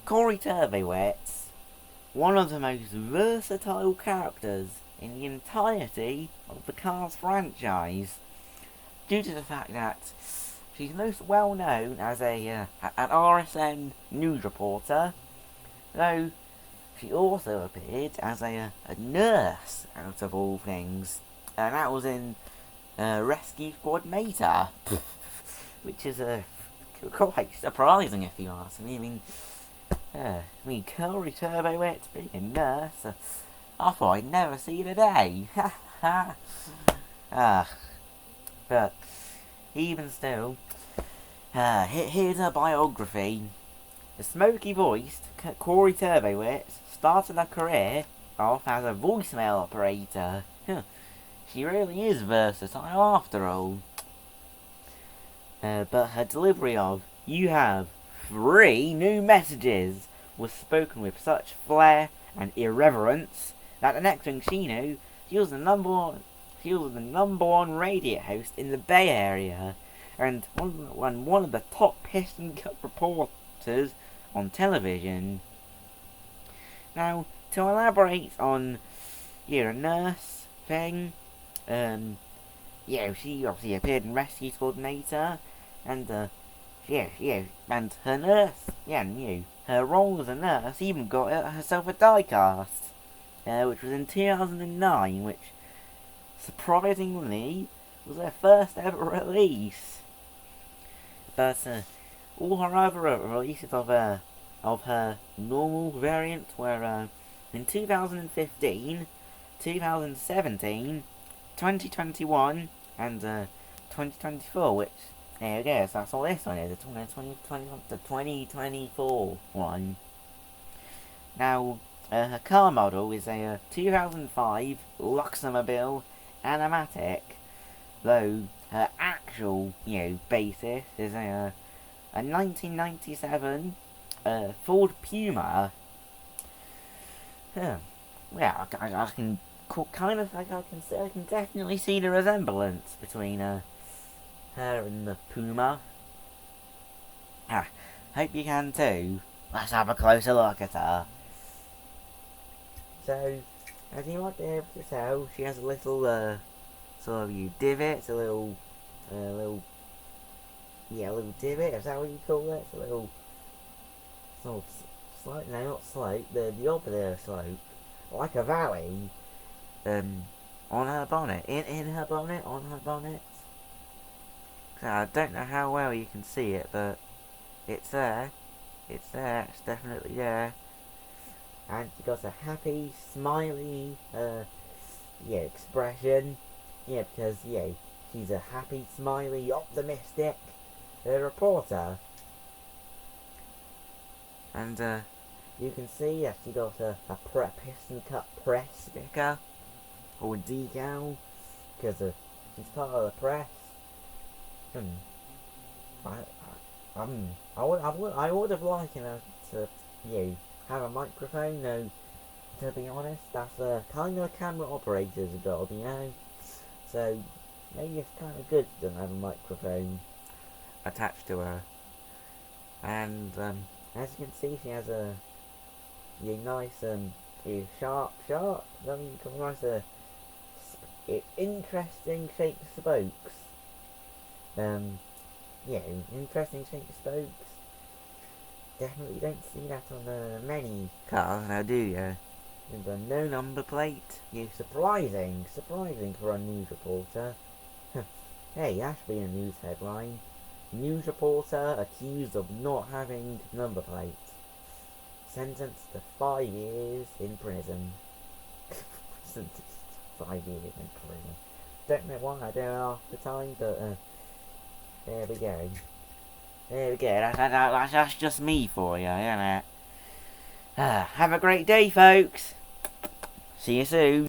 Kori Turbowitz, one of the most versatile characters in the entirety of the Cars franchise, due to the fact that she's most well known as an RSN news reporter, though she also appeared as a nurse, out of all things, and that was in Rescue Squad Meta, which is quite surprising if you ask me. Kori Turbowitz being a nurse, I thought I'd never see the day. But even still, here's her biography. The smoky-voiced Kori Turbowitz started her career off as a voicemail operator. She really is versatile after all. But her delivery of "You have 3 new messages" was spoken with such flair and irreverence that the next thing she knew, she was the number one radio host in the Bay Area, and one of the top Piston Cup reporters on television. Now, to elaborate on the nurse thing, she obviously appeared in Rescue Squad Meta, and and her nurse, her role as a nurse even got herself a die-cast, which was in 2009, which surprisingly was her first ever release. But all her other releases of her normal variant were in 2015, 2017, 2021, and 2024, which, there you go, so that's all this one is, the 2024 one. Now, her car model is a 2005 Luxemobile Animatic, though her actual, basis is a 1997 Ford Puma. I can definitely see the resemblance between her and the Puma. Hope you can too. Let's have a closer look at her. So, as you might be able to tell, she has a little divot, a little divot. Is that what you call it? It's a little sort of slope. No, not slope. The opposite of slope, like a valley. On her bonnet, in her bonnet, on her bonnet. I don't know how well you can see it, but it's there. It's definitely there. And she got a happy, smiley, expression. Because, she's a happy, smiley, optimistic reporter. And, you can see that she got a Piston Cup press sticker, or decal, because she's part of the press. I would have liked her to, have a microphone, though, to be honest, that's the kind of camera operator's job, So, maybe it's kind of good to have a microphone attached to her. And, as you can see, she has a nice, sharp, interesting shaped spokes. Interesting shaped spokes. Definitely don't see that on many cars now, do you? And a no number plate. Surprising for a news reporter. Hey, that should be a news headline. News reporter accused of not having number plate. Sentenced to 5 years in prison. Sentenced to 5 years in prison. Don't know why I do it half the time, but there we go. That's just me for you, isn't it? Have a great day, folks. See you soon.